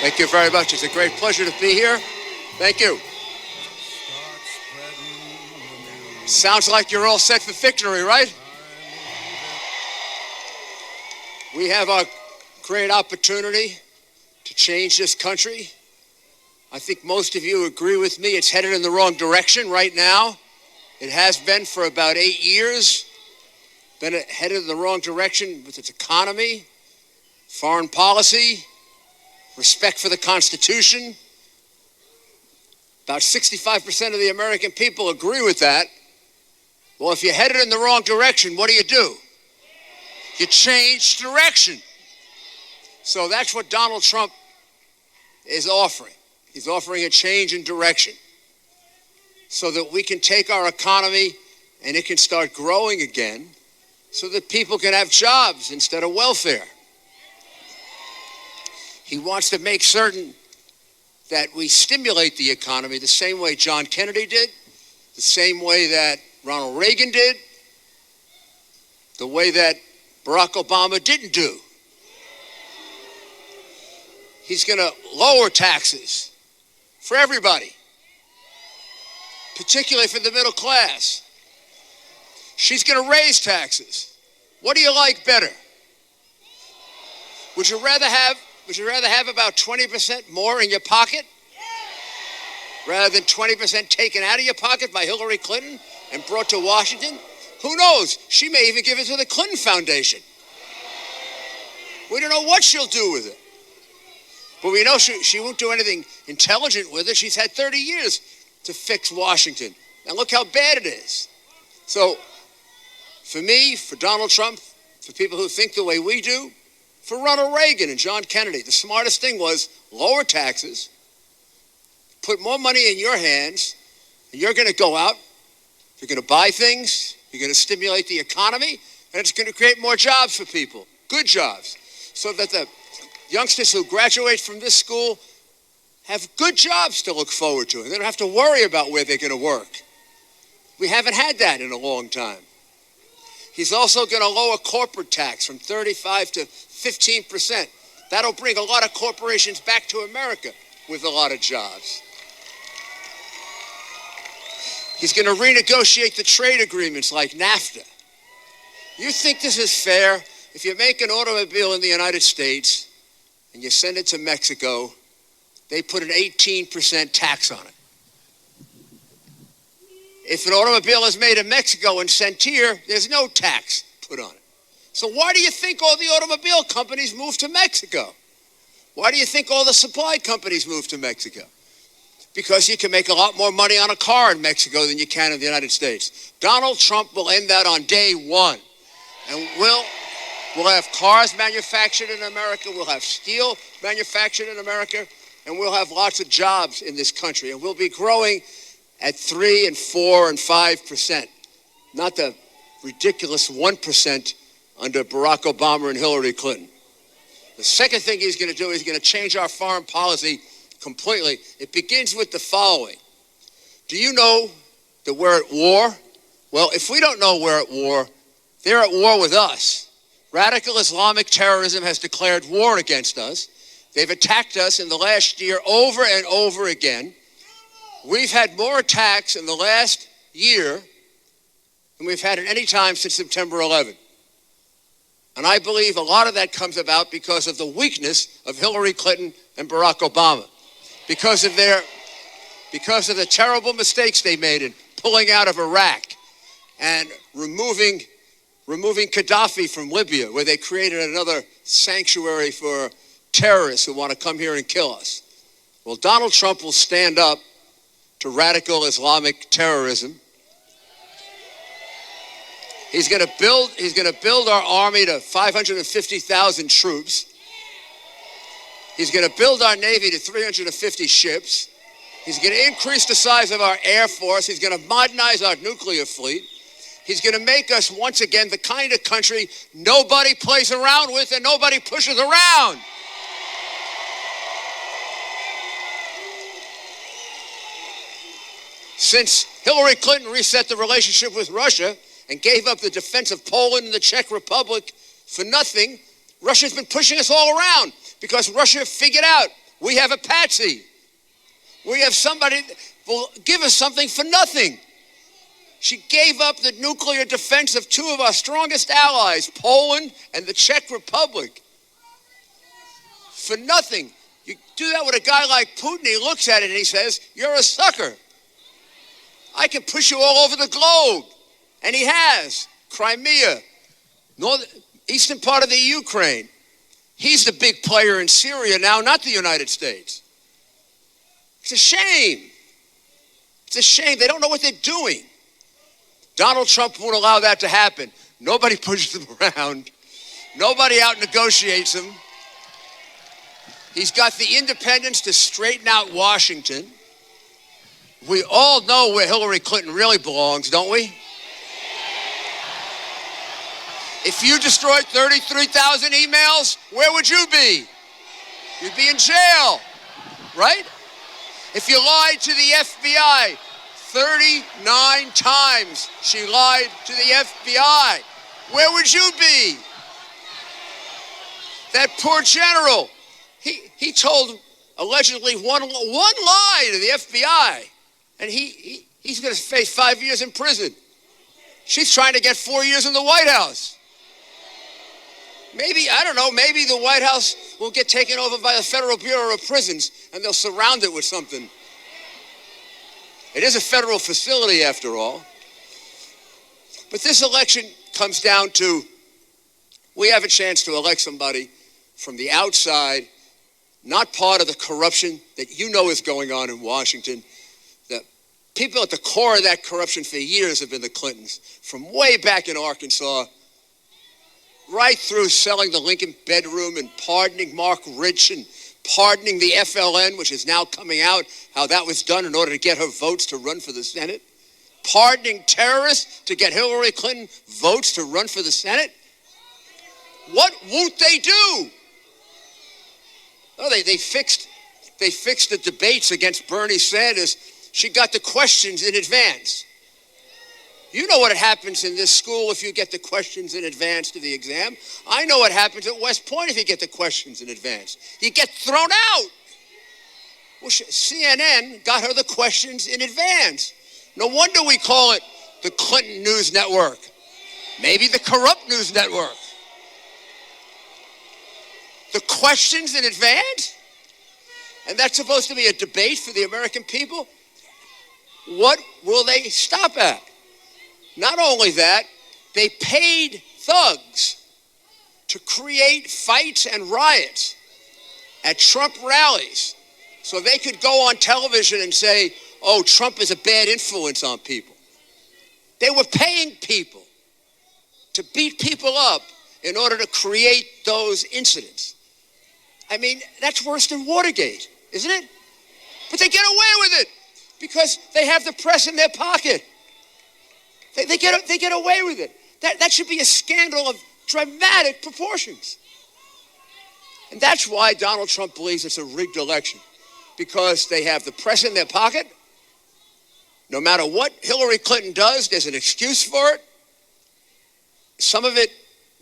Thank you very much. It's a great pleasure to be here. Thank you. Sounds like you're all set for victory, right? We have a great opportunity to change this country. I think most of you agree with me. It's headed in the wrong direction right now. It has been for about 8 years. Been headed in the wrong direction with its economy, foreign policy, respect for the Constitution. About 65% of the American people agree with that. Well, if you're headed in the wrong direction, what do? You change direction. So that's what Donald Trump is offering. He's offering a change in direction so that we can take our economy and it can start growing again so that people can have jobs instead of welfare. He wants to make certain that we stimulate the economy the same way John Kennedy did, the same way that Ronald Reagan did, the way that Barack Obama didn't do. He's going to lower taxes for everybody, particularly for the middle class. She's going to raise taxes. What do you like better? Would you rather have about 20% more in your pocket rather than 20% taken out of your pocket by Hillary Clinton and brought to Washington? Who knows? She may even give it to the Clinton Foundation. We don't know what she'll do with it. But we know she won't do anything intelligent with it. She's had 30 years to fix Washington. And look how bad it is. So for me, for Donald Trump, for people who think the way we do, for Ronald Reagan and John Kennedy, the smartest thing was lower taxes, put more money in your hands, and you're going to go out, you're going to buy things, you're going to stimulate the economy, and it's going to create more jobs for people, good jobs, so that the youngsters who graduate from this school have good jobs to look forward to, and they don't have to worry about where they're going to work. We haven't had that in a long time. He's also going to lower corporate tax from 35 to 15%. That'll bring a lot of corporations back to America with a lot of jobs. He's going to renegotiate the trade agreements like NAFTA. You think this is fair? If you make an automobile in the United States and you send it to Mexico, they put an 18% tax on it. If an automobile is made in Mexico and sent here, there's no tax put on it. So why do you think all the automobile companies moved to Mexico? Why do you think all the supply companies moved to Mexico? Because you can make a lot more money on a car in Mexico than you can in the United States. Donald Trump will end that on day one. And we'll have cars manufactured in America, we'll have steel manufactured in America, and we'll have lots of jobs in this country. And we'll be growing at 3 and 4 and 5%, not the ridiculous 1% under Barack Obama and Hillary Clinton. The second thing he's going to do is he's going to change our foreign policy completely. It begins with the following. Do you know that we're at war? Well, if we don't know we're at war, they're at war with us. Radical Islamic terrorism has declared war against us. They've attacked us in the last year over and over again. We've had more attacks in the last year than we've had at any time since September 11. And I believe a lot of that comes about because of the weakness of Hillary Clinton and Barack Obama, because of the terrible mistakes they made in pulling out of Iraq and removing Gaddafi from Libya, where they created another sanctuary for terrorists who want to come here and kill us. Well, Donald Trump will stand up to radical Islamic terrorism. He's going to build our army to 550,000 troops. He's going to build our Navy to 350 ships. He's going to increase the size of our Air Force. He's going to modernize our nuclear fleet. He's going to make us, once again, the kind of country nobody plays around with and nobody pushes around. Since Hillary Clinton reset the relationship with Russia and gave up the defense of Poland and the Czech Republic for nothing, Russia's been pushing us all around because Russia figured out We have a patsy. We have somebody that will give us something for nothing. She gave up the nuclear defense of two of our strongest allies, Poland and the Czech Republic, for nothing. You do that with a guy like Putin, he looks at it and he says, you're a sucker. I can push you all over the globe. And he has. Crimea, eastern part of the Ukraine. He's the big player in Syria now, not the United States. It's a shame. It's a shame. They don't know what they're doing. Donald Trump won't allow that to happen. Nobody pushes him around. Nobody out negotiates him. He's got the independents to straighten out Washington. We all know where Hillary Clinton really belongs, don't we? If you destroyed 33,000 emails, where would you be? You'd be in jail, right? If you lied to the FBI 39 times, she lied to the FBI, where would you be? That poor general, he told allegedly one lie to the FBI, and he's going to face 5 years in prison. She's trying to get 4 years in the White House. Maybe, I don't know, maybe the White House will get taken over by the Federal Bureau of Prisons and they'll surround it with something. It is a federal facility after all. But this election comes down to, we have a chance to elect somebody from the outside, not part of the corruption that you know is going on in Washington. The people at the core of that corruption for years have been the Clintons, from way back in Arkansas, right through selling the Lincoln bedroom and pardoning Mark Rich and pardoning the FLN, which is now coming out, how that was done in order to get her votes to run for the Senate. Pardoning terrorists to get Hillary Clinton votes to run for the Senate. What won't they do? Oh, they fixed the debates against Bernie Sanders. She got the questions in advance. You know what happens in this school if you get the questions in advance to the exam. I know what happens at West Point if you get the questions in advance. You get thrown out. Well, CNN got her the questions in advance. No wonder we call it the Clinton News Network. Maybe the corrupt news network. The questions in advance? And that's supposed to be a debate for the American people? What will they stop at? Not only that, they paid thugs to create fights and riots at Trump rallies so they could go on television and say, oh, Trump is a bad influence on people. They were paying people to beat people up in order to create those incidents. I mean, that's worse than Watergate, isn't it? But they get away with it because they have the press in their pocket. They get away with it. That should be a scandal of dramatic proportions. And that's why Donald Trump believes it's a rigged election, because they have the press in their pocket. No matter what Hillary Clinton does, there's an excuse for it. Some of it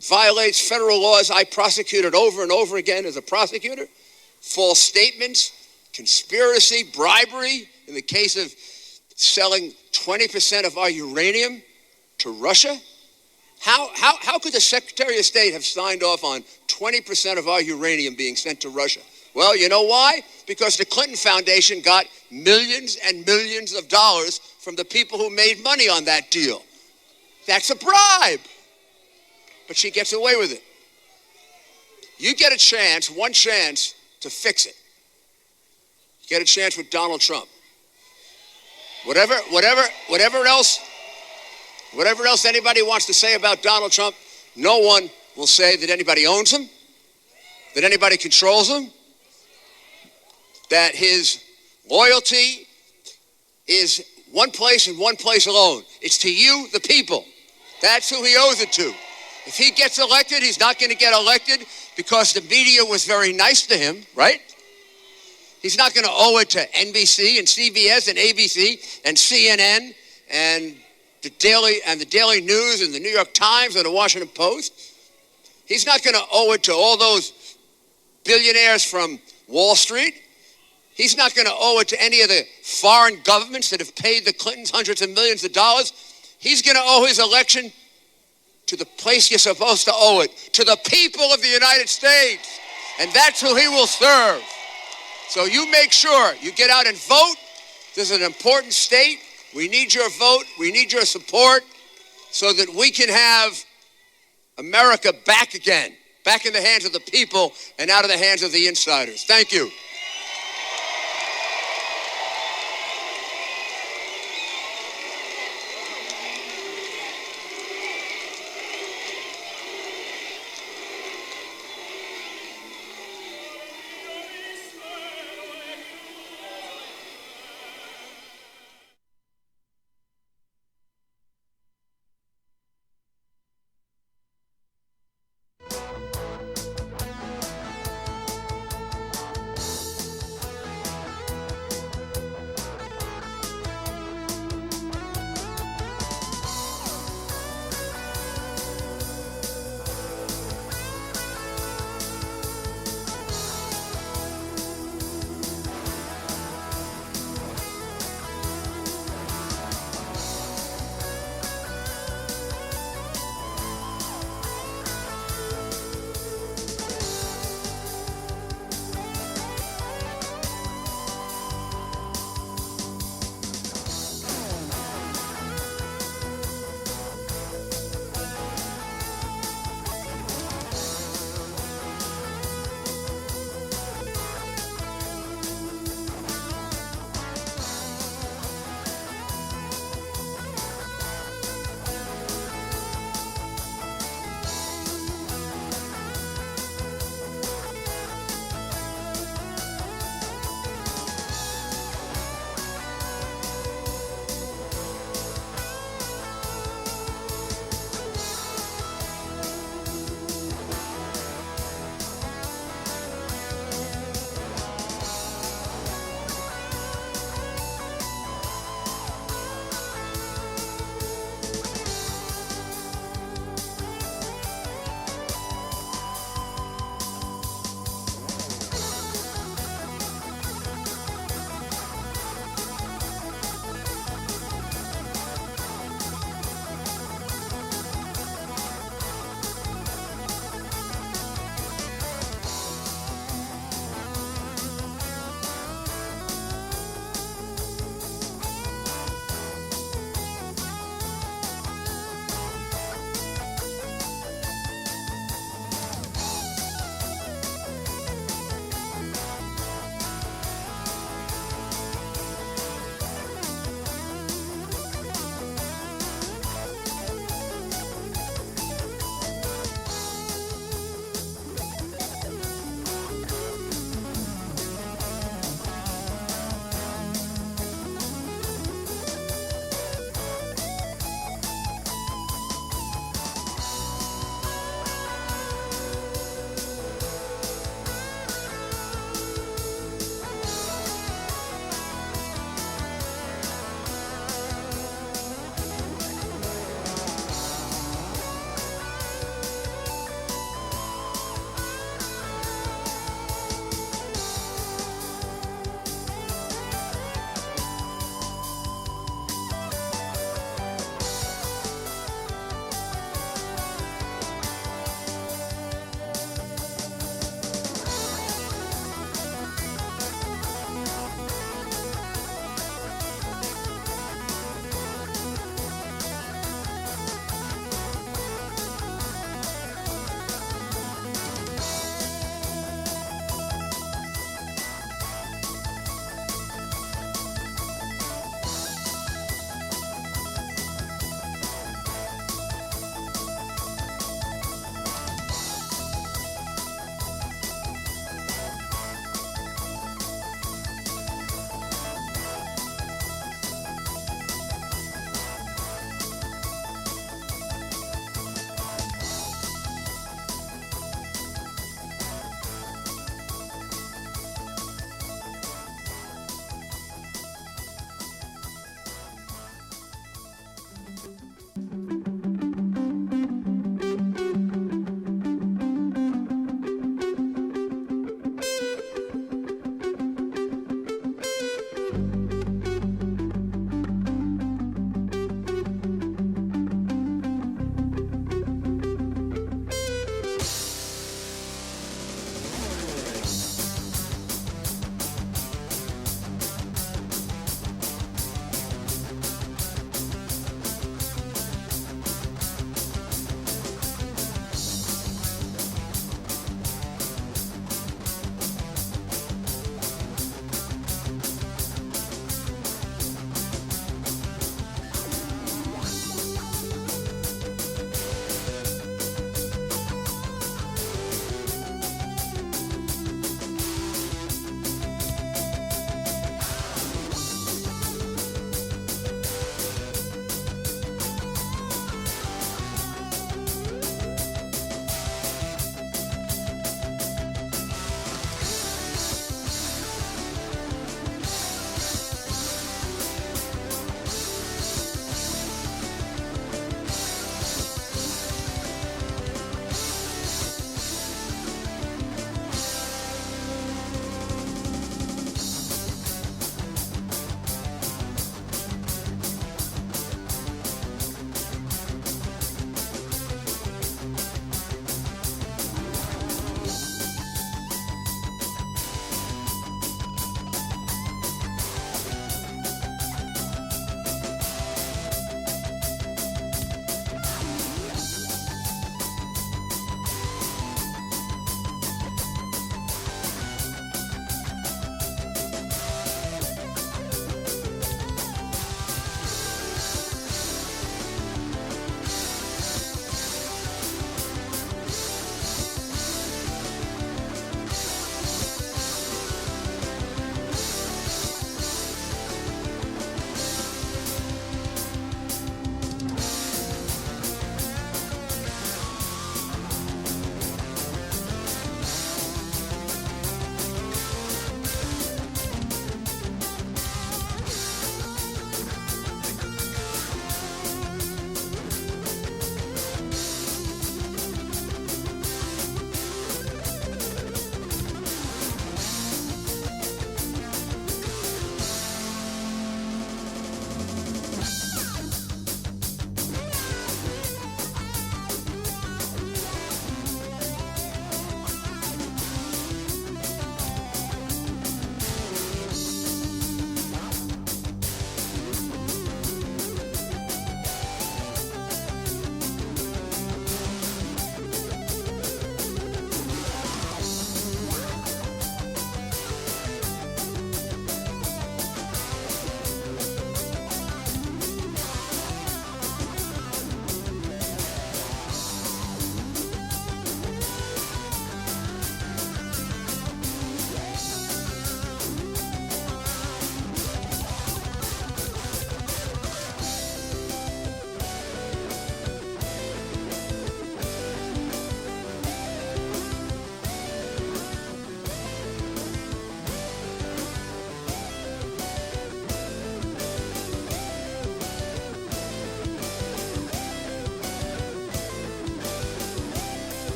violates federal laws I prosecuted over and over again as a prosecutor. False statements, conspiracy, bribery, in the case of selling 20% of our uranium to Russia. How could the Secretary of State have signed off on 20% of our uranium being sent to Russia? Well, you know why? Because the Clinton Foundation got millions and millions of dollars from the people who made money on that deal. That's a bribe. But she gets away with it. You get a chance, one chance, to fix it. You get a chance with Donald Trump. Whatever else anybody wants to say about Donald Trump, no one will say that anybody owns him, that anybody controls him, that his loyalty is one place and one place alone. It's to you, the people. That's who he owes it to. If he gets elected, he's not going to get elected because the media was very nice to him, right? He's not going to owe it to NBC and CBS and ABC and CNN and the Daily News and the New York Times and the Washington Post. He's not going to owe it to all those billionaires from Wall Street. He's not going to owe it to any of the foreign governments that have paid the Clintons hundreds of millions of dollars. He's going to owe his election to the place you're supposed to owe it, to the people of the United States. And that's who he will serve. So you make sure you get out and vote. This is an important state. We need your vote. We need your support so that we can have America back again, back in the hands of the people and out of the hands of the insiders. Thank you.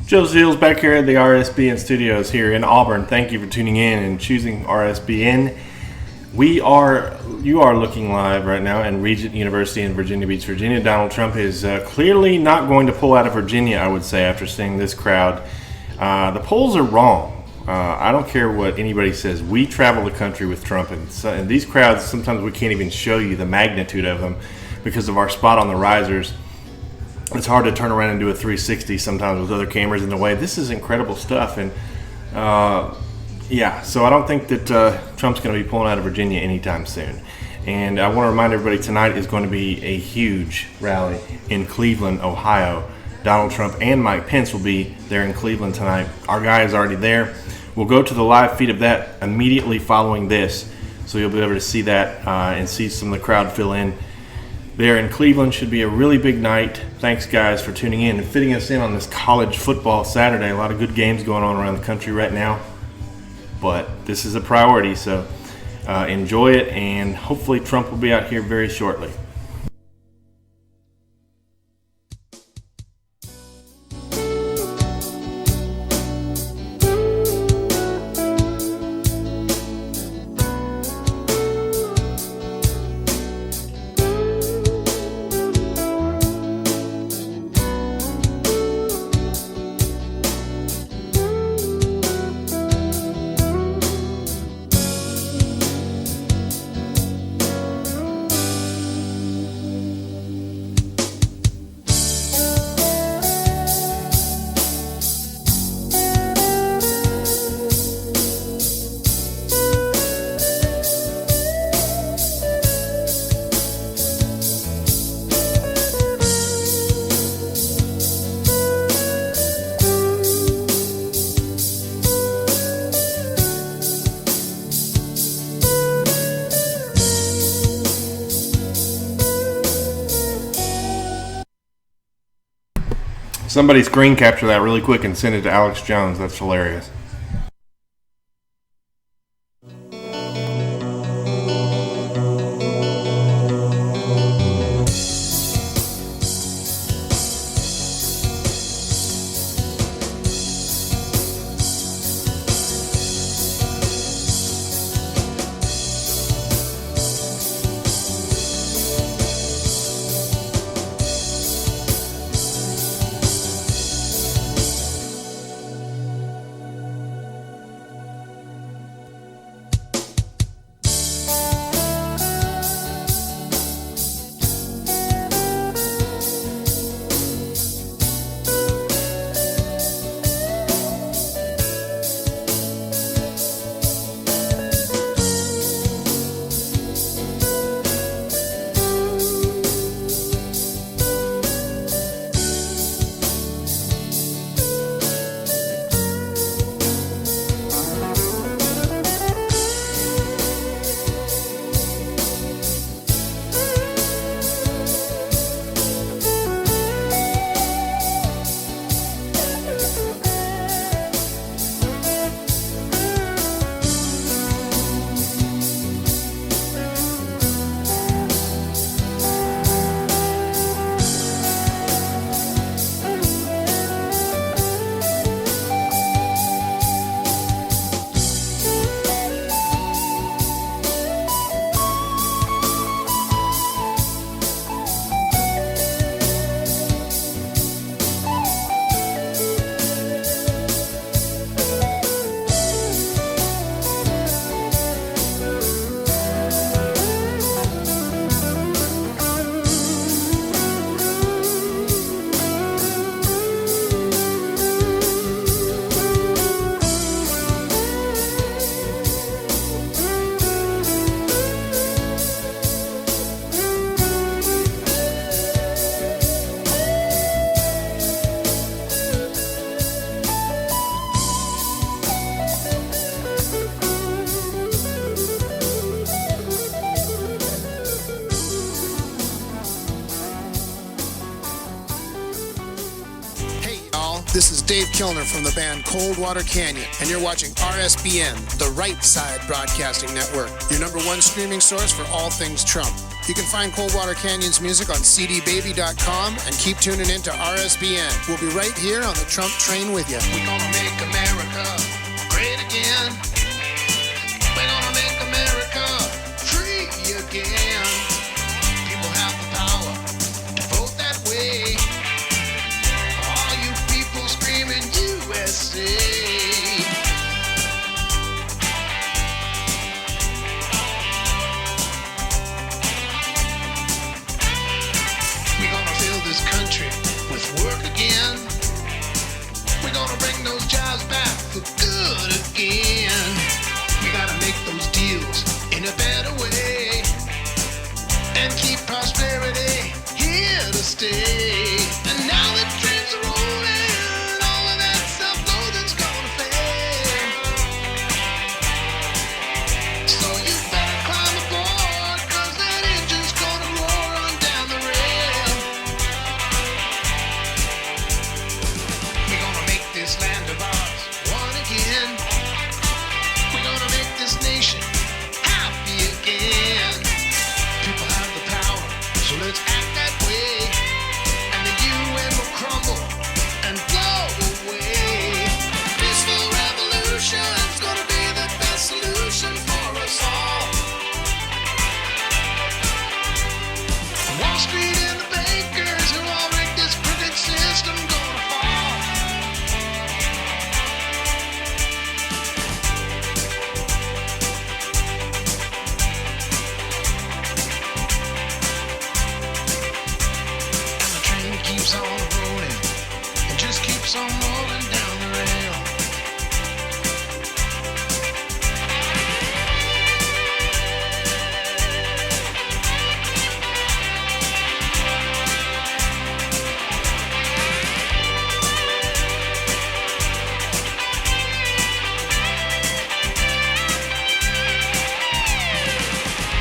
Joe Zeals back here at the RSBN studios here in Auburn. Thank you for tuning in and choosing RSBN. You are looking live right now in Regent University in Virginia Beach, Virginia. Donald Trump is clearly not going to pull out of Virginia, I would say, after seeing this crowd. The polls are wrong. I don't care what anybody says. We travel the country with Trump, and these crowds, sometimes we can't even show you the magnitude of them because of our spot on the risers. It's hard to turn around and do a 360 sometimes with other cameras in the way. This is incredible stuff, and so I don't think that Trump's going to be pulling out of Virginia anytime soon. And I want to remind everybody, tonight is going to be a huge rally in Cleveland, Ohio. Donald Trump and Mike Pence will be there in Cleveland tonight. Our guy is already there. We'll go to the live feed of that immediately following this, so you'll be able to see that and see some of the crowd fill in. There in Cleveland should be a really big night. Thanks, guys, for tuning in and fitting us in on this college football Saturday. A lot of good games going on around the country right now, but this is a priority, so enjoy it, and hopefully Trump will be out here very shortly. Somebody screen capture that really quick and send it to Alex Jones. That's hilarious. This is Dave Kilner from the band Coldwater Canyon, and you're watching RSBN, the Right Side Broadcasting Network, your #1 streaming source for all things Trump. You can find Coldwater Canyon's music on cdbaby.com and keep tuning in to RSBN. We'll be right here on the Trump train with you. We're gonna make America great again. We're gonna make America free again. People have the power to vote that way. All you people screaming USA. Country with work again. We're gonna bring those jobs back for good again. We gotta make those deals in a better way and keep prosperity here to stay. And now the trains are rolling, all of that self-loathing's gonna fade. So you better climb aboard, 'cause that engine's gonna roar on down the rail. This land of ours one again. We're gonna make this nation happy again. People have the power, so let's act that way. And the UN will crumble and blow away. Peaceful revolution's gonna be the best solution for us all. Wall Street and the bankers who all rigged this crooked system gonna fall. Keeps on rolling and just keeps on rolling down the rail.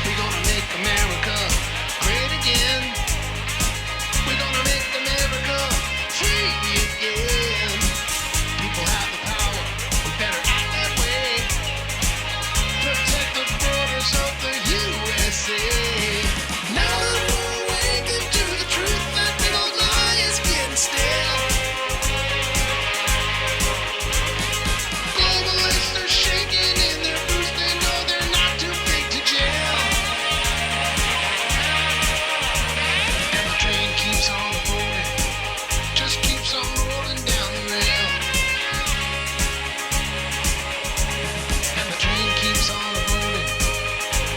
We're gonna make America great again. We're gonna make America free again. People have the power, we better act that way. Protect the borders of the USA. Now that we're awakened to the truth, that big old lie is getting stale. Globalists are shaking in their boots, they know they're not too big to jail. And the train keeps on rolling, just keeps on rolling down the rail. And the train keeps on rolling,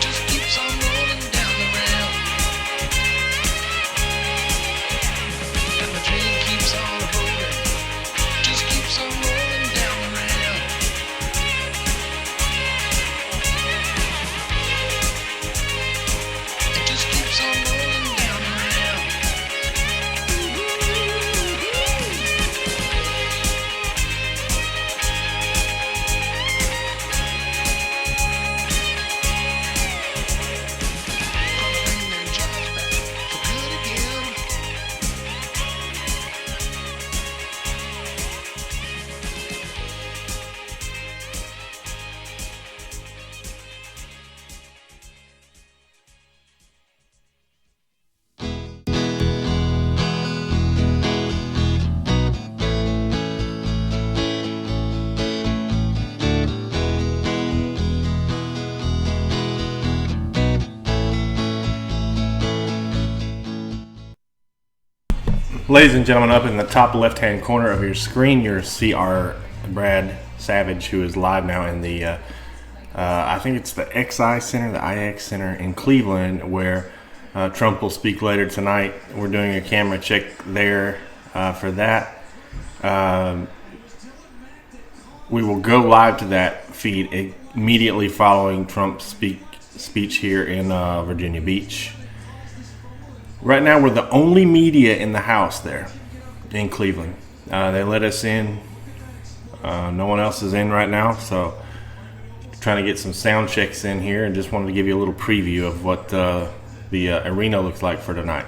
just keeps on rolling down the rail. And the train keeps on rolling, just keeps on rolling down the rail. It just keeps on rolling down the rail. Gonna bring their jobs back for good again. Ladies and gentlemen, up in the top left-hand corner of your screen, you'll see our Brad Savage, who is live now in the, I think it's the XI Center, the IX Center in Cleveland, where Trump will speak later tonight. We're doing a camera check there for that. We will go live to that feed immediately following Trump's speech here in Virginia Beach. Right now, we're the only media in the house there in Cleveland. They let us in. No one else is in right now, so trying to get some sound checks in here, and just wanted to give you a little preview of what the arena looks like for tonight.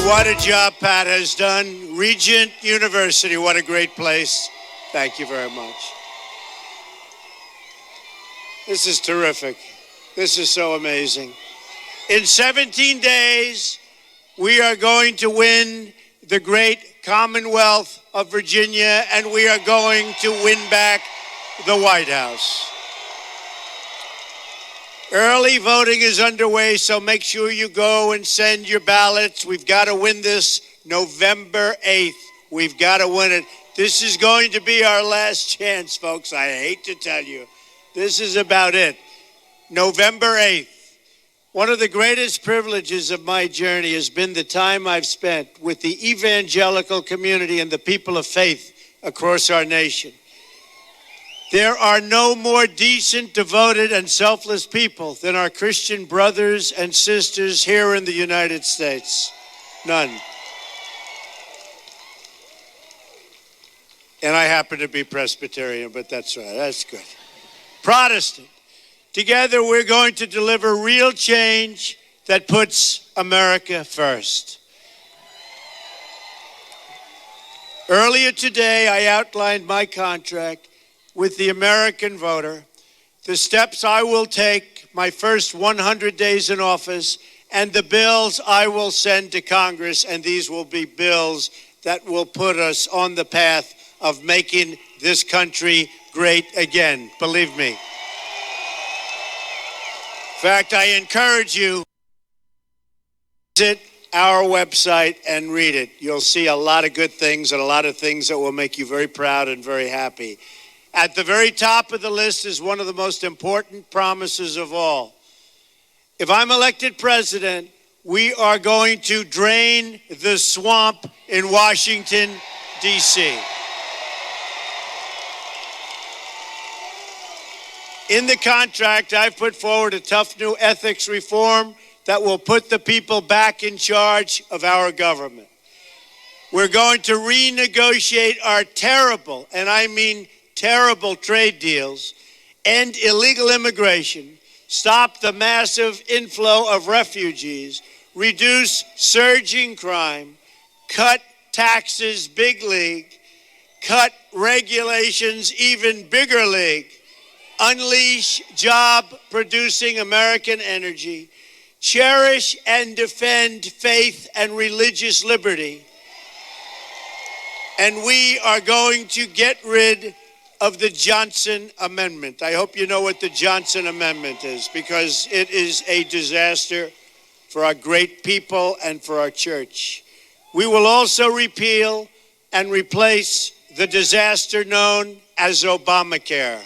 What a job Pat has done. Regent University, what a great place. Thank you very much. This is terrific. This is so amazing. In 17 days, we are going to win the great Commonwealth of Virginia, and we are going to win back the White House. Early voting is underway, so make sure you go and send your ballots. We've got to win this November 8th. We've got to win it. This is going to be our last chance, folks. I hate to tell you. This is about it. November 8th. One of the greatest privileges of my journey has been the time I've spent with the evangelical community and the people of faith across our nation. There are no more decent, devoted, and selfless people than our Christian brothers and sisters here in the United States. None. And I happen to be Presbyterian, but that's right. That's good. Protestant. Together, we're going to deliver real change that puts America first. Earlier today, I outlined my contract with the American voter, the steps I will take my first 100 days in office, and the bills I will send to Congress, and these will be bills that will put us on the path of making this country great again. Believe me. In fact, I encourage you to visit our website and read it. You'll see a lot of good things and a lot of things that will make you very proud and very happy. At the very top of the list is one of the most important promises of all. If I'm elected president, we are going to drain the swamp in Washington, D.C. In the contract, I've put forward a tough new ethics reform that will put the people back in charge of our government. We're going to renegotiate our terrible, and I mean terrible, trade deals, end illegal immigration, stop the massive inflow of refugees, reduce surging crime, cut taxes big league, cut regulations even bigger league, unleash job-producing American energy, cherish and defend faith and religious liberty, and we are going to get rid of the Johnson Amendment. I hope you know what the Johnson Amendment is, because it is a disaster for our great people and for our church. We will also repeal and replace the disaster known as Obamacare.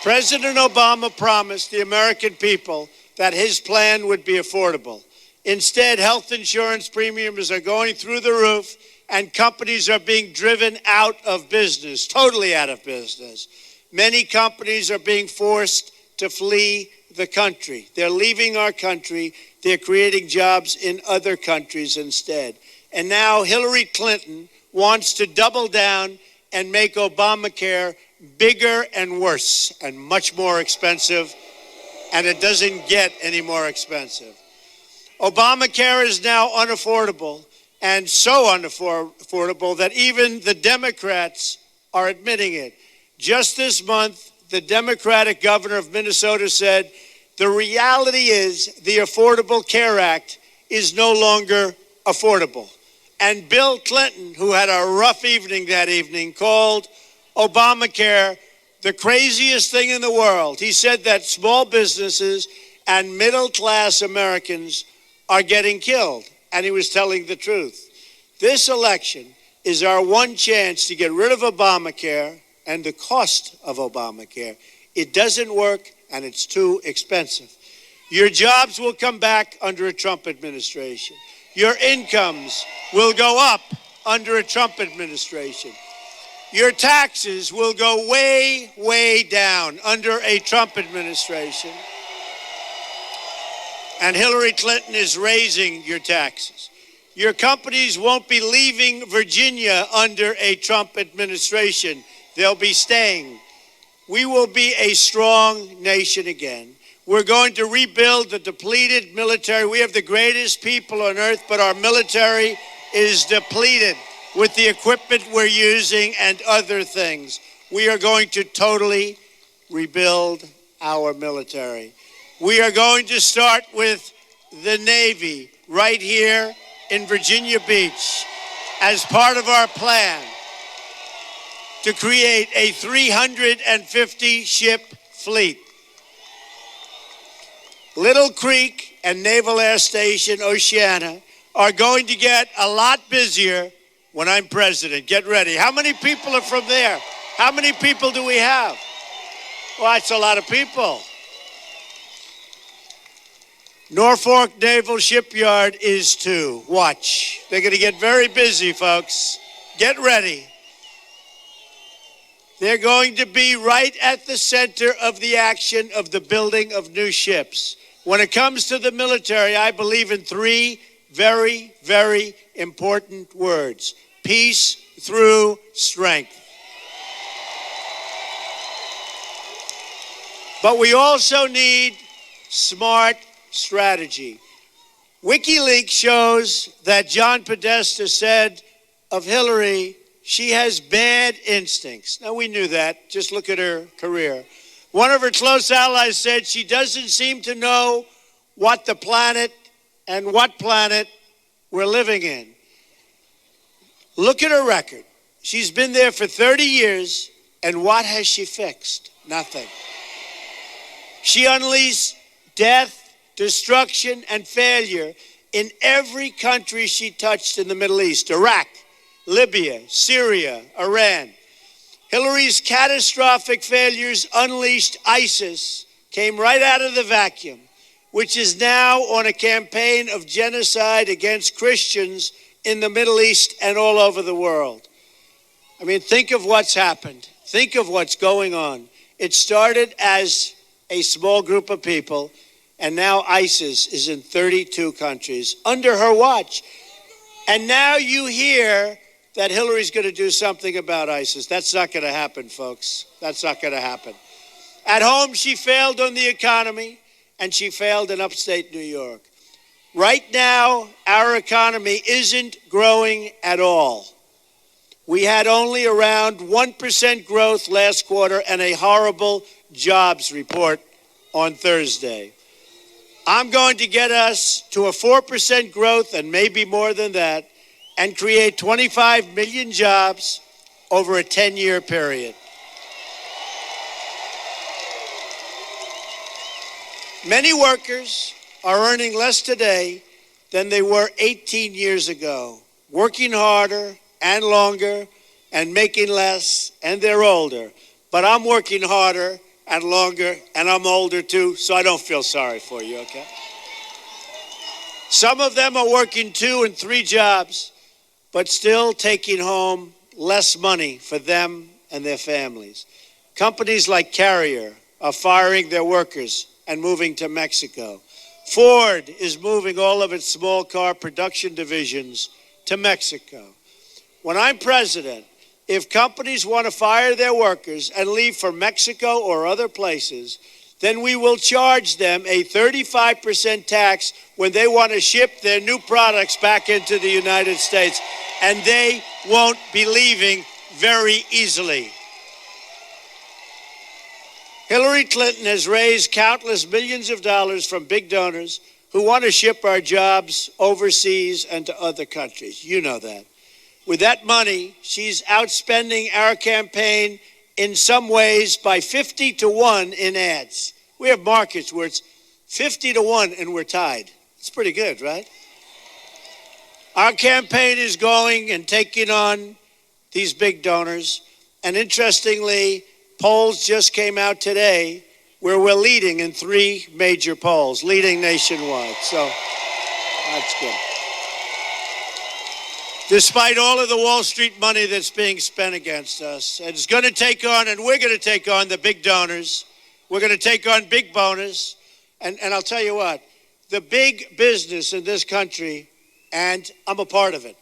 President Obama promised the American people that his plan would be affordable. Instead, health insurance premiums are going through the roof, and companies are being driven out of business, totally out of business. Many companies are being forced to flee the country. They're leaving our country. They're creating jobs in other countries instead. And now Hillary Clinton wants to double down and make Obamacare bigger and worse and much more expensive, and it doesn't get any more expensive. Obamacare is now unaffordable, and so unaffordable that even the Democrats are admitting it. Just this month, the Democratic governor of Minnesota said, the reality is the Affordable Care Act is no longer affordable. And Bill Clinton, who had a rough evening that evening, called Obamacare the craziest thing in the world. He said that small businesses and middle-class Americans are getting killed. And he was telling the truth. This election is our one chance to get rid of Obamacare and the cost of Obamacare. It doesn't work, and it's too expensive. Your jobs will come back under a Trump administration. Your incomes will go up under a Trump administration. Your taxes will go way, way down under a Trump administration. And Hillary Clinton is raising your taxes. Your companies won't be leaving Virginia under a Trump administration. They'll be staying. We will be a strong nation again. We're going to rebuild the depleted military. We have the greatest people on earth, but our military is depleted with the equipment we're using and other things. We are going to totally rebuild our military. We are going to start with the Navy right here in Virginia Beach as part of our plan to create a 350-ship fleet. Little Creek and Naval Air Station, Oceana, are going to get a lot busier when I'm president. Get ready. How many people are from there? How many people do we have? Well, that's a lot of people. Norfolk Naval Shipyard is too. Watch. They're going to get very busy, folks. Get ready. They're going to be right at the center of the action of the building of new ships. When it comes to the military, I believe in three very, very important words: peace through strength. But we also need smart strategy. WikiLeaks shows that John Podesta said of Hillary, she has bad instincts. Now, we knew that. Just look at her career. One of her close allies said she doesn't seem to know what the planet and what planet we're living in. Look at her record. She's been there for 30 years, and what has she fixed? Nothing. She unleashed death, destruction, and failure in every country she touched in the Middle East: Iraq, Libya, Syria, Iran. Hillary's catastrophic failures unleashed ISIS, came right out of the vacuum, which is now on a campaign of genocide against Christians in the Middle East and all over the world. I mean, think of what's happened. Think of what's going on. It started as a small group of people, and now ISIS is in 32 countries under her watch. And now you hear that Hillary's going to do something about ISIS. That's not going to happen, folks. That's not going to happen. At home, she failed on the economy, and she failed in upstate New York. Right now, our economy isn't growing at all. We had only around 1% growth last quarter and a horrible jobs report on Thursday. I'm going to get us to a 4% growth and maybe more than that, and create 25 million jobs over a 10-year period. Many workers are earning less today than they were 18 years ago, working harder and longer and making less, and they're older. But I'm working harder and longer, and I'm older too, so I don't feel sorry for you, okay? Some of them are working 2 and 3 jobs, but still taking home less money for them and their families. Companies like Carrier are firing their workers and moving to Mexico. Ford is moving all of its small car production divisions to Mexico. When I'm president, if companies want to fire their workers and leave for Mexico or other places, then we will charge them a 35% tax when they want to ship their new products back into the United States, and they won't be leaving very easily. Hillary Clinton has raised countless millions of dollars from big donors who want to ship our jobs overseas and to other countries. You know that. With that money, she's outspending our campaign in some ways by 50 to 1 in ads. We have markets where it's 50 to 1 and we're tied. It's pretty good, right? Our campaign is going and taking on these big donors. And interestingly, polls just came out today where we're leading in 3 major polls, leading nationwide. So that's good. Despite all of the Wall Street money that's being spent against us, and it's going to take on, and we're going to take on the big donors. We're going to take on big bonus. And I'll tell you what, the big business in this country, and I'm a part of it,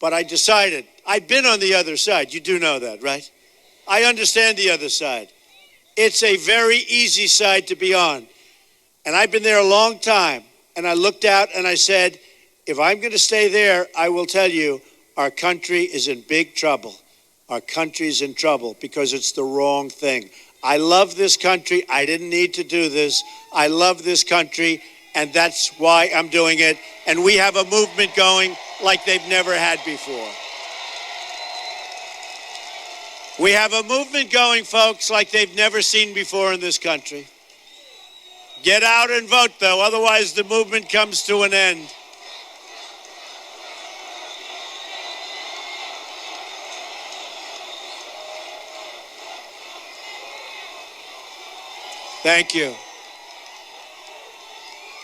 but I decided, I've been on the other side. You do know that, right? I understand the other side. It's a very easy side to be on. And I've been there a long time. And I looked out and I said, if I'm going to stay there, I will tell you, our country is in big trouble. Our country's in trouble because it's the wrong thing. I love this country. I didn't need to do this. I love this country, and that's why I'm doing it. And we have a movement going like they've never had before. We have a movement going, folks, like they've never seen before in this country. Get out and vote, though, otherwise the movement comes to an end. Thank you.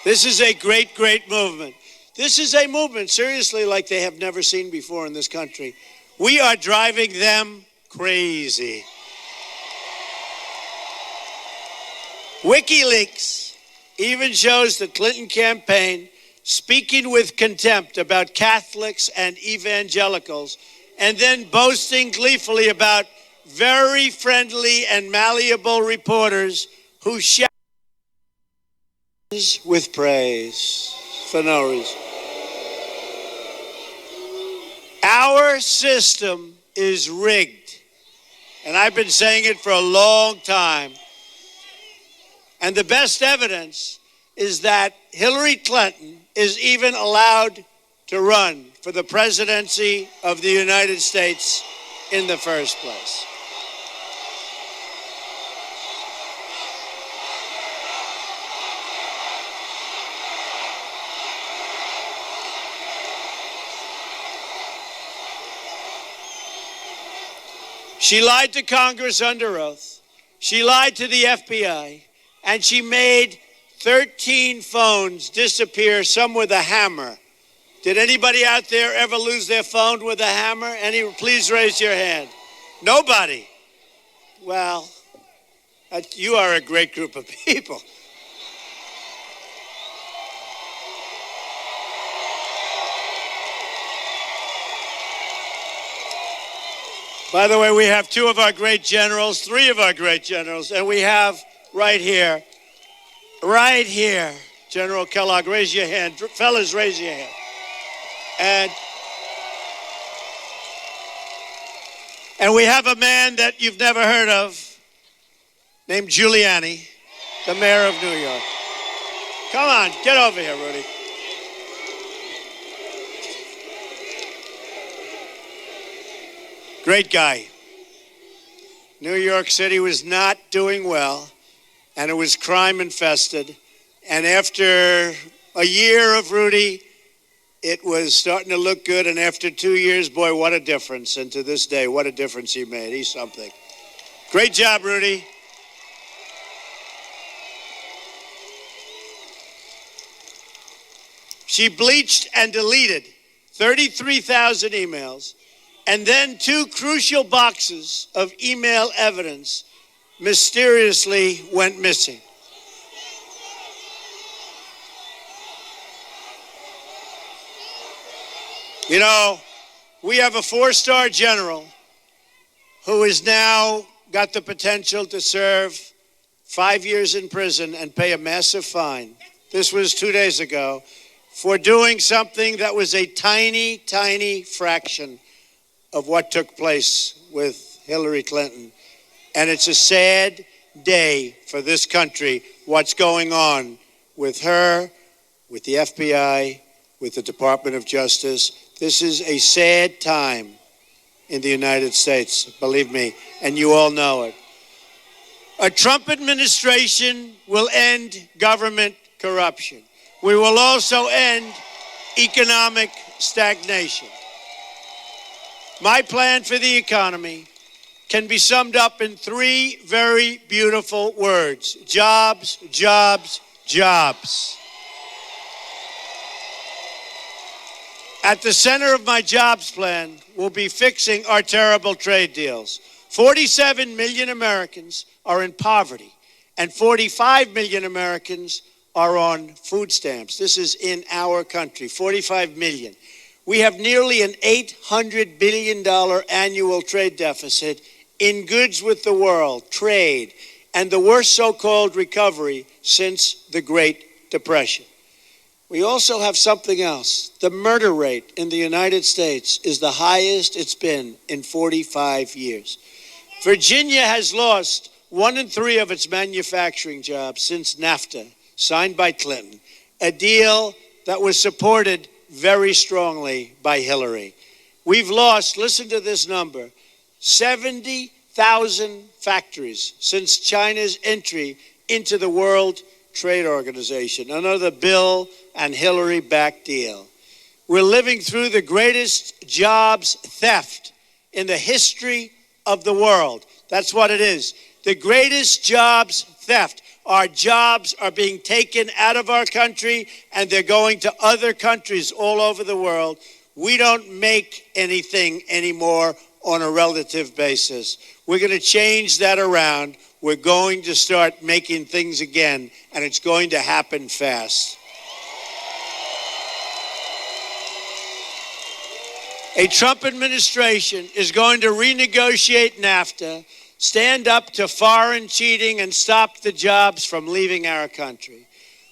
This is a great, great movement. This is a movement, seriously, like they have never seen before in this country. We are driving them crazy. WikiLeaks even shows the Clinton campaign speaking with contempt about Catholics and evangelicals, and then boasting gleefully about very friendly and malleable reporters who shout with praise for no reason. Our system is rigged, and I've been saying it for a long time. And the best evidence is that Hillary Clinton is even allowed to run for the presidency of the United States in the first place. She lied to Congress under oath. She lied to the FBI. And she made 13 phones disappear, some with a hammer. Did anybody out there ever lose their phone with a hammer? Please raise your hand. Nobody. Well, you are a great group of people. By the way, we have three of our great generals, and we have right here, General Kellogg, raise your hand. Fellas, raise your hand. And we have a man that you've never heard of, named Giuliani, the mayor of New York. Come on, get over here, Rudy. Great guy. New York City was not doing well, and it was crime infested. And after a year of Rudy, it was starting to look good. And after 2 years, boy, what a difference. And to this day, what a difference he made. He's something. Great job, Rudy. She bleached and deleted 33,000 emails, and then 2 crucial boxes of email evidence mysteriously went missing. You know, we have a 4-star general who has now got the potential to serve 5 years in prison and pay a massive fine. This was 2 days ago for doing something that was a tiny, tiny fraction of what took place with Hillary Clinton. And it's a sad day for this country, what's going on with her, with the FBI, with the Department of Justice. This is a sad time in the United States, believe me, and you all know it. A Trump administration will end government corruption. We will also end economic stagnation. My plan for the economy can be summed up in 3 very beautiful words: jobs, jobs, jobs. At the center of my jobs plan will be fixing our terrible trade deals. 47 million Americans are in poverty, and 45 million Americans are on food stamps. This is in our country, 45 million. We have nearly an $800 billion annual trade deficit in goods with the world, trade, and the worst so-called recovery since the Great Depression. We also have something else. The murder rate in the United States is the highest it's been in 45 years. Virginia has lost 1 in 3 of its manufacturing jobs since NAFTA, signed by Clinton, a deal that was supported very strongly by Hillary. We've lost, listen to this number, 70,000 factories since China's entry into the World Trade Organization, another Bill and Hillary-backed deal. We're living through the greatest jobs theft in the history of the world. That's what it is. The greatest jobs theft. Our jobs are being taken out of our country and they're going to other countries all over the world. We don't make anything anymore on a relative basis. We're going to change that around. We're going to start making things again, and it's going to happen fast. A Trump administration is going to renegotiate NAFTA, stand up to foreign cheating, and stop the jobs from leaving our country.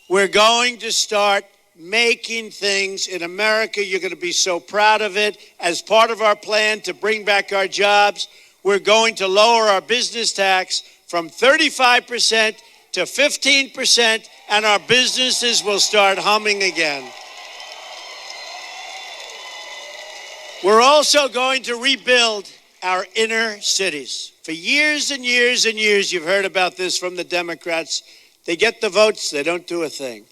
We're going to start making things in America. You're going to be so proud of it. As part of our plan to bring back our jobs, we're going to lower our business tax from 35% to 15%, and our businesses will start humming again. We're also going to rebuild our inner cities. For years and years and years, you've heard about this from the Democrats. They get the votes, they don't do a thing.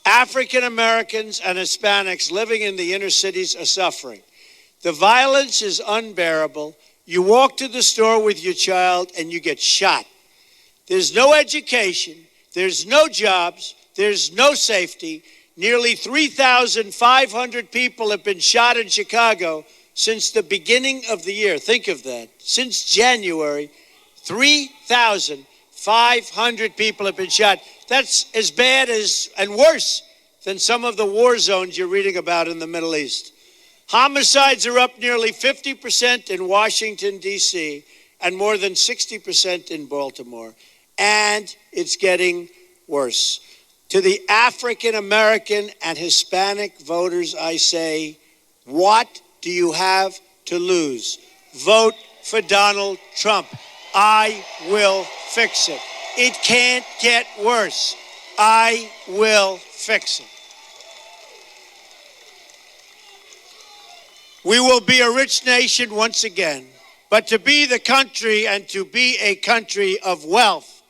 African Americans and Hispanics living in the inner cities are suffering. The violence is unbearable. You walk to the store with your child and you get shot. There's no education, there's no jobs, there's no safety. Nearly 3,500 people have been shot in Chicago since the beginning of the year. Think of that. Since January, 3,500 people have been shot. That's as bad as and worse than some of the war zones you're reading about in the Middle East. Homicides are up nearly 50% in Washington, D.C., and more than 60% in Baltimore. And it's getting worse. To the African American and Hispanic voters, I say, what do you have to lose? Vote for Donald Trump. I will fix it. It can't get worse. I will fix it. We will be a rich nation once again, but to be the country and to be a country of wealth,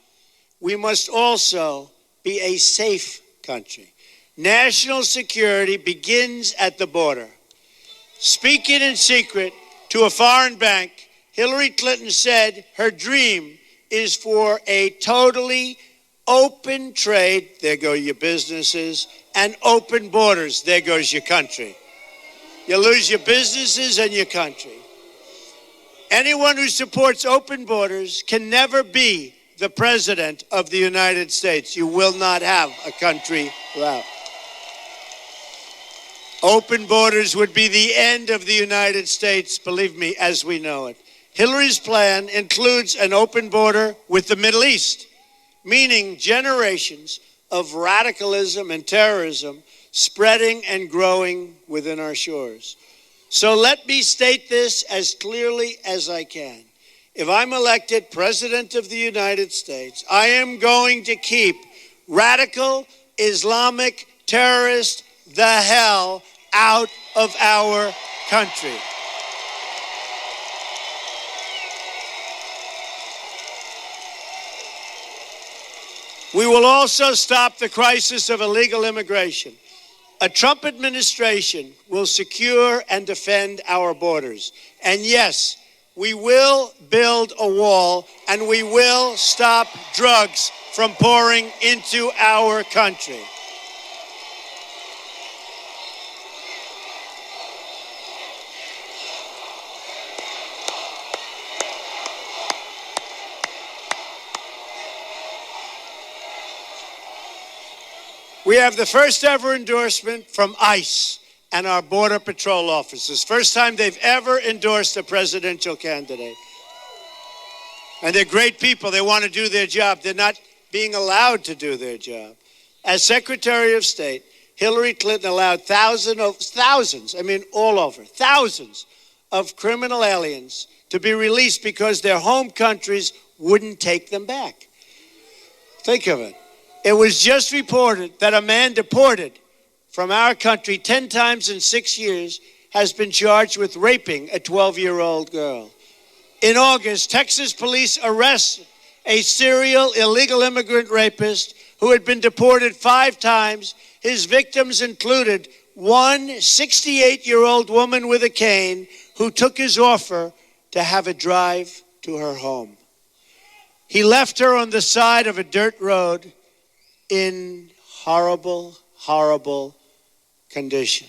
we must also be a safe country. National security begins at the border. Speaking in secret to a foreign bank, Hillary Clinton said her dream is for a totally open trade, there go your businesses, and open borders, there goes your country. You lose your businesses and your country. Anyone who supports open borders can never be the president of the United States. You will not have a country without. Open borders would be the end of the United States, believe me, as we know it. Hillary's plan includes an open border with the Middle East, meaning generations of radicalism and terrorism spreading and growing within our shores. So let me state this as clearly as I can. If I'm elected President of the United States, I am going to keep radical Islamic terrorists the hell out of our country. We will also stop the crisis of illegal immigration. A Trump administration will secure and defend our borders. And yes, we will build a wall and we will stop drugs from pouring into our country. We have the first ever endorsement from ICE and our Border Patrol officers. First time they've ever endorsed a presidential candidate. And they're great people. They want to do their job. They're not being allowed to do their job. As Secretary of State, Hillary Clinton allowed thousands, all over, thousands of criminal aliens to be released because their home countries wouldn't take them back. Think of it. It was just reported that a man deported from our country 10 times in 6 years has been charged with raping a 12-year-old girl. In August, Texas police arrested a serial illegal immigrant rapist who had been deported 5 times. His victims included one 68-year-old woman with a cane who took his offer to have a drive to her home. He left her on the side of a dirt road in horrible, horrible condition.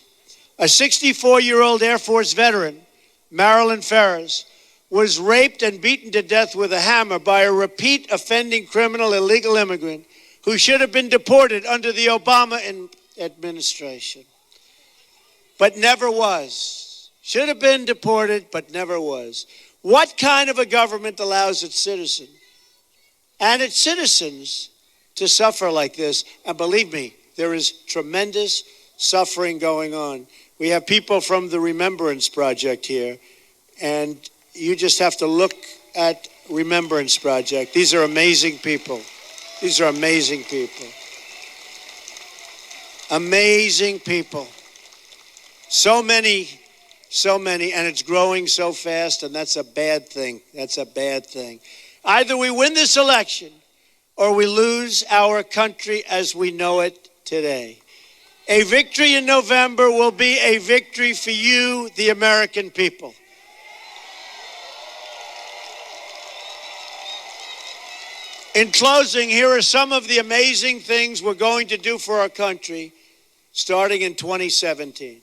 A 64-year-old Air Force veteran, Marilyn Ferris, was raped and beaten to death with a hammer by a repeat offending criminal illegal immigrant who should have been deported under the Obama administration, but never was. Should have been deported, but never was. What kind of a government allows its citizens to suffer like this? And believe me, there is tremendous suffering going on. We have people from the Remembrance Project here, and you just have to look at Remembrance Project. These are amazing people. These are amazing people. Amazing people. So many, and it's growing so fast, and that's a bad thing. That's a bad thing. Either we win this election or we lose our country as we know it today. A victory in November will be a victory for you, the American people. In closing, here are some of the amazing things we're going to do for our country starting in 2017.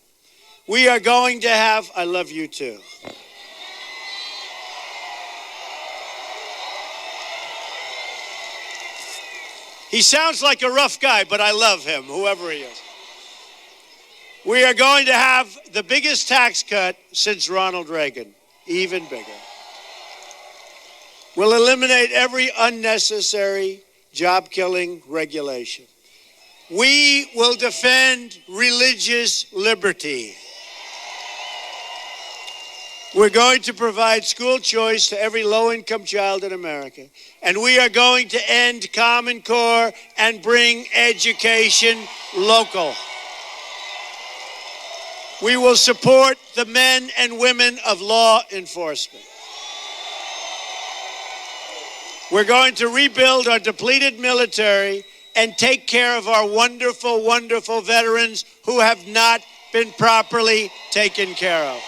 We are going to have, I love you too. He sounds like a rough guy, but I love him, whoever he is. We are going to have the biggest tax cut since Ronald Reagan, even bigger. We'll eliminate every unnecessary job-killing regulation. We will defend religious liberty. We're going to provide school choice to every low-income child in America. And we are going to end Common Core and bring education local. We will support the men and women of law enforcement. We're going to rebuild our depleted military and take care of our wonderful, wonderful veterans who have not been properly taken care of.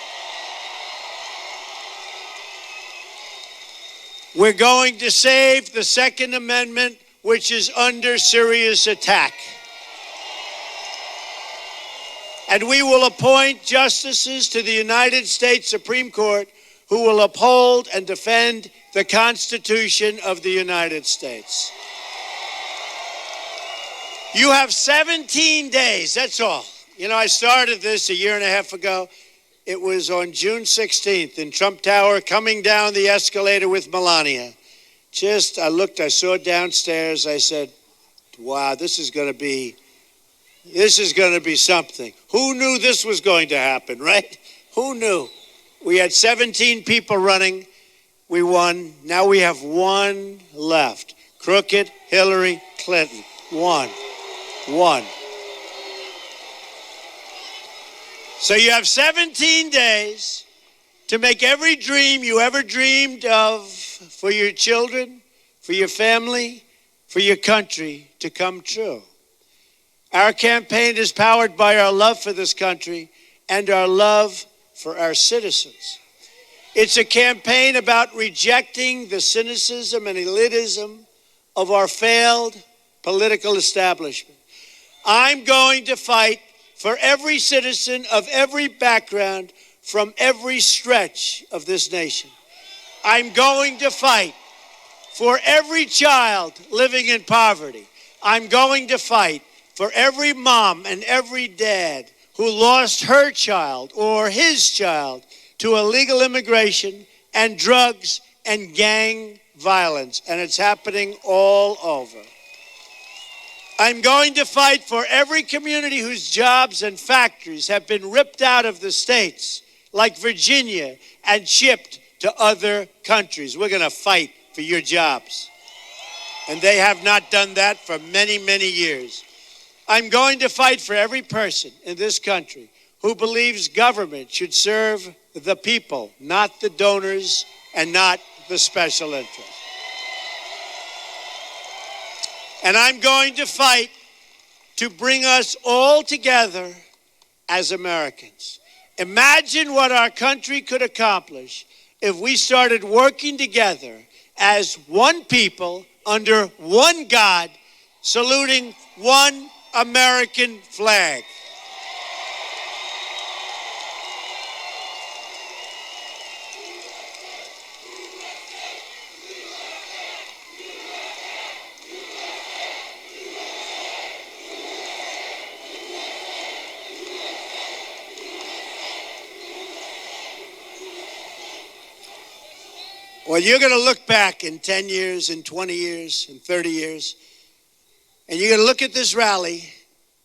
We're going to save the Second Amendment, which is under serious attack. And we will appoint justices to the United States Supreme Court who will uphold and defend the Constitution of the United States. You have 17 days, that's all. You know, I started this a year and a half ago. It was on June 16th in Trump Tower, coming down the escalator with Melania. I saw downstairs, I said, wow, this is going to be something. Who knew this was going to happen, right? Who knew? We had 17 people running. We won. Now we have one left. Crooked Hillary Clinton. One. So you have 17 days to make every dream you ever dreamed of for your children, for your family, for your country to come true. Our campaign is powered by our love for this country and our love for our citizens. It's a campaign about rejecting the cynicism and elitism of our failed political establishment. I'm going to fight for every citizen of every background from every stretch of this nation. I'm going to fight for every child living in poverty. I'm going to fight for every mom and every dad who lost her child or his child to illegal immigration and drugs and gang violence, and it's happening all over. I'm going to fight for every community whose jobs and factories have been ripped out of the states, like Virginia, and shipped to other countries. We're going to fight for your jobs. And they have not done that for many, many years. I'm going to fight for every person in this country who believes government should serve the people, not the donors and not the special interests. And I'm going to fight to bring us all together as Americans. Imagine what our country could accomplish if we started working together as one people under one God, saluting one American flag. Well, you're going to look back in 10 years, in 20 years, in 30 years, and you're going to look at this rally,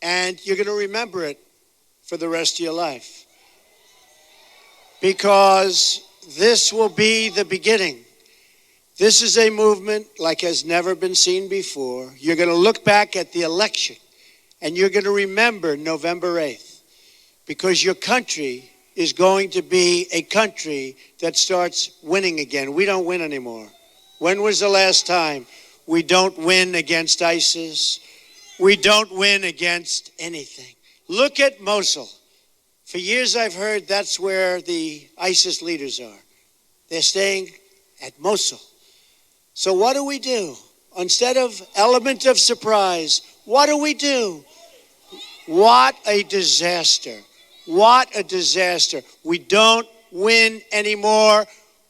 and you're going to remember it for the rest of your life. Because this will be the beginning. This is a movement like has never been seen before. You're going to look back at the election, and you're going to remember November 8th, because your country is going to be a country that starts winning again. We don't win anymore. When was the last time? We don't win against ISIS. We don't win against anything. Look at Mosul. For years I've heard that's where the ISIS leaders are. They're staying at Mosul. So what do? Instead of element of surprise, what do? What a disaster. What a disaster. We don't win anymore.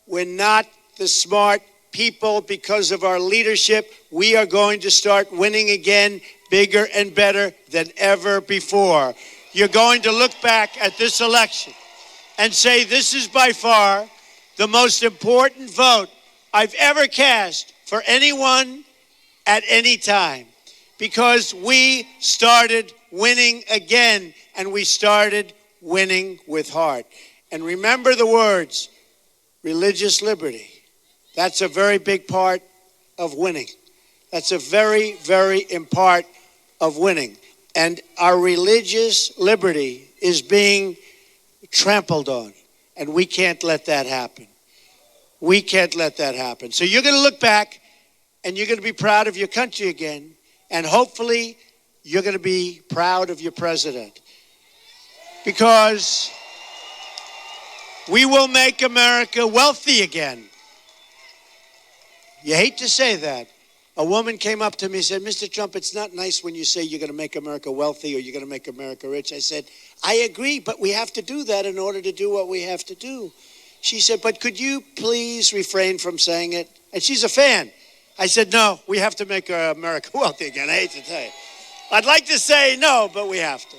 We're not the smart people because of our leadership. We are going to start winning again, bigger and better than ever before. You're going to look back at this election and say, this is by far the most important vote I've ever cast for anyone at any time, because we started winning again, and we started winning with heart. And remember the words, religious liberty. That's a very big part of winning. That's a very, very important part of winning. And our religious liberty is being trampled on, and we can't let that happen. We can't let that happen. So you're going to look back, and you're going to be proud of your country again, and hopefully you're going to be proud of your president. Because we will make America wealthy again. You hate to say that. A woman came up to me and said, Mr. Trump, it's not nice when you say you're going to make America wealthy or you're going to make America rich. I said, I agree, but we have to do that in order to do what we have to do. She said, but could you please refrain from saying it? And she's a fan. I said, no, we have to make America wealthy again. I hate to tell you. I'd like to say no, but we have to.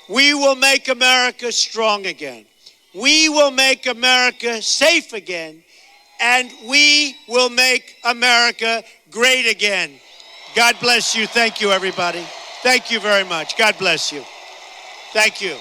We will make America strong again. We will make America safe again. And we will make America great again. God bless you. Thank you, everybody. Thank you very much. God bless you. Thank you.